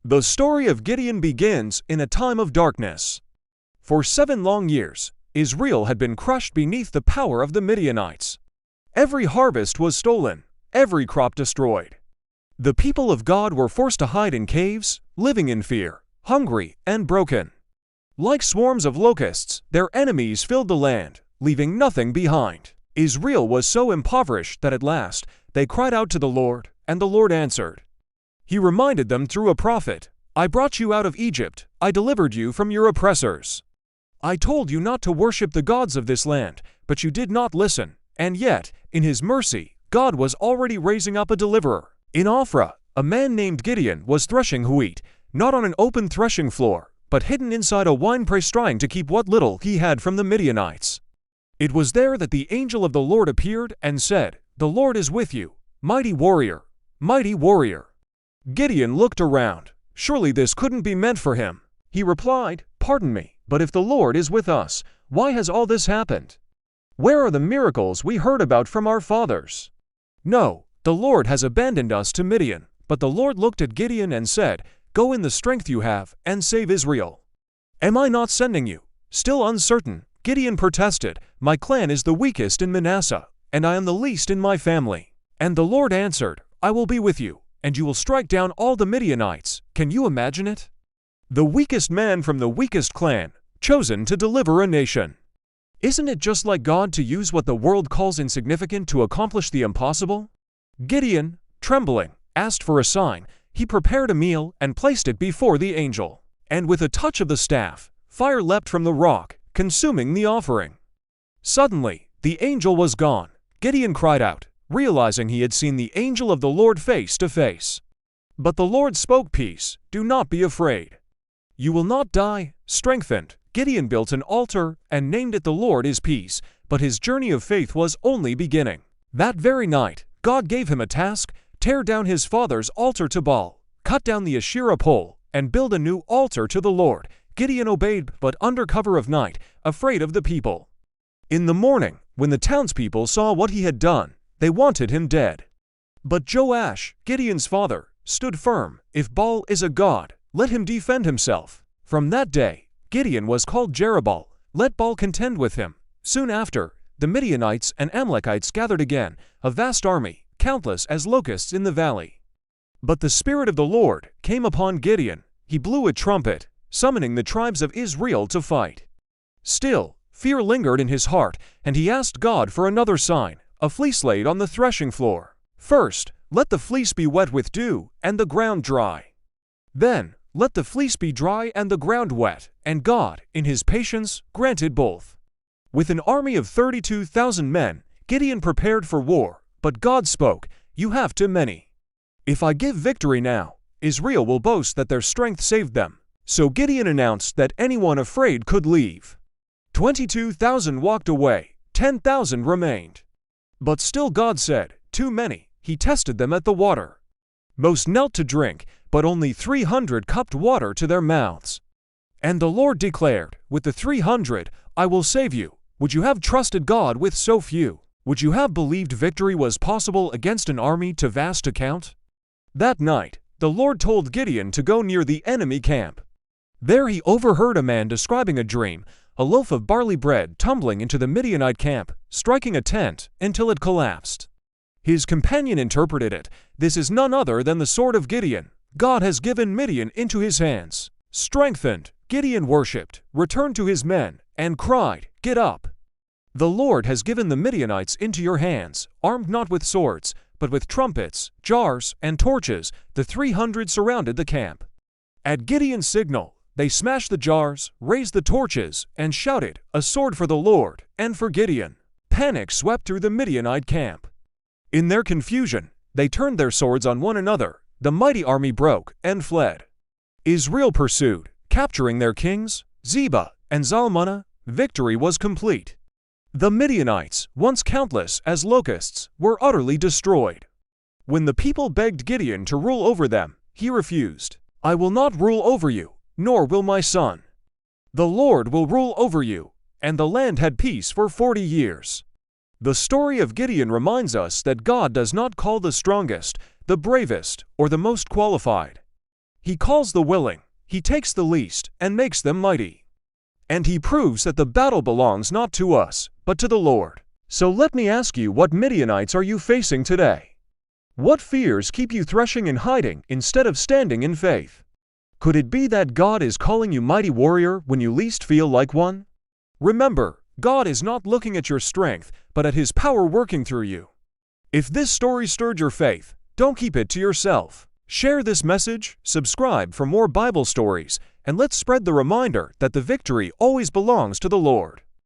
The story of Gideon begins in a time of darkness. For 7 long years, Israel had been crushed beneath the power of the Midianites. Every harvest was stolen, every crop destroyed. The people of God were forced to hide in caves, living in fear, hungry and broken. Like swarms of locusts, their enemies filled the land, leaving nothing behind. Israel was so impoverished that at last they cried out to the Lord, and the Lord answered. He reminded them through a prophet, "I brought you out of Egypt, I delivered you from your oppressors. I told you not to worship the gods of this land, but you did not listen, and yet, in His mercy, God was already raising up a deliverer." In Ophrah, a man named Gideon was threshing wheat, not on an open threshing floor, but hidden inside a winepress trying to keep what little he had from the Midianites. It was there that the angel of the Lord appeared and said, "The Lord is with you, mighty warrior, mighty warrior." Gideon looked around. Surely this couldn't be meant for him. He replied, "Pardon me, but if the Lord is with us, why has all this happened? Where are the miracles we heard about from our fathers? No, the Lord has abandoned us to Midian." But the Lord looked at Gideon and said, "Go in the strength you have, and save Israel. Am I not sending you?" Still uncertain, Gideon protested, "My clan is the weakest in Manasseh, and I am the least in my family." And the Lord answered, "I will be with you, and you will strike down all the Midianites." Can you imagine it? The weakest man from the weakest clan, chosen to deliver a nation. Isn't it just like God to use what the world calls insignificant to accomplish the impossible? Gideon, trembling, asked for a sign. He prepared a meal and placed it before the angel. And with a touch of the staff, fire leapt from the rock, consuming the offering. Suddenly, the angel was gone. Gideon cried out, realizing he had seen the angel of the Lord face to face. But the Lord spoke, "Peace, do not be afraid. You will not die." Strengthened, Gideon built an altar and named it "The Lord is Peace," but his journey of faith was only beginning. That very night, God gave him a task: tear down his father's altar to Baal, cut down the Asherah pole, and build a new altar to the Lord. Gideon obeyed, but under cover of night, afraid of the people. In the morning, when the townspeople saw what he had done, they wanted him dead. But Joash, Gideon's father, stood firm. "If Baal is a god, let him defend himself." From that day, Gideon was called Jerubbaal. Let Baal contend with him. Soon after, the Midianites and Amalekites gathered again, a vast army, countless as locusts in the valley. But the Spirit of the Lord came upon Gideon. He blew a trumpet, summoning the tribes of Israel to fight. Still, fear lingered in his heart, and he asked God for another sign: a fleece laid on the threshing floor. First, let the fleece be wet with dew, and the ground dry. Then, let the fleece be dry and the ground wet, and God, in His patience, granted both. With an army of 32,000 men, Gideon prepared for war, but God spoke, "You have too many. If I give victory now, Israel will boast that their strength saved them." So Gideon announced that anyone afraid could leave. 22,000 walked away, 10,000 remained. But still God said, "Too many." He tested them at the water. Most knelt to drink, but only 300 cupped water to their mouths. And the Lord declared, "With the 300, I will save you." Would you have trusted God with so few? Would you have believed victory was possible against an army too vast to count? That night, the Lord told Gideon to go near the enemy camp. There he overheard a man describing a dream, a loaf of barley bread tumbling into the Midianite camp, striking a tent until it collapsed. His companion interpreted it, "This is none other than the sword of Gideon. God has given Midian into his hands." Strengthened, Gideon worshipped, returned to his men, and cried, "Get up! The Lord has given the Midianites into your hands, armed not with swords, but with trumpets, jars, and torches." The 300 surrounded the camp. At Gideon's signal, they smashed the jars, raised the torches, and shouted, "A sword for the Lord, and for Gideon." Panic swept through the Midianite camp. In their confusion, they turned their swords on one another. The mighty army broke and fled. Israel pursued, capturing their kings, Zebah and Zalmunna. Victory was complete. The Midianites, once countless as locusts, were utterly destroyed. When the people begged Gideon to rule over them, he refused. "I will not rule over you, nor will my son. The Lord will rule over you." And the land had peace for 40 years. The story of Gideon reminds us that God does not call the strongest, the bravest, or the most qualified. He calls the willing, He takes the least, and makes them mighty. And He proves that the battle belongs not to us, but to the Lord. So let me ask you, what Midianites are you facing today? What fears keep you threshing and hiding instead of standing in faith? Could it be that God is calling you mighty warrior when you least feel like one? Remember, God is not looking at your strength, but at His power working through you. If this story stirred your faith, don't keep it to yourself. Share this message, subscribe for more Bible stories, and let's spread the reminder that the victory always belongs to the Lord.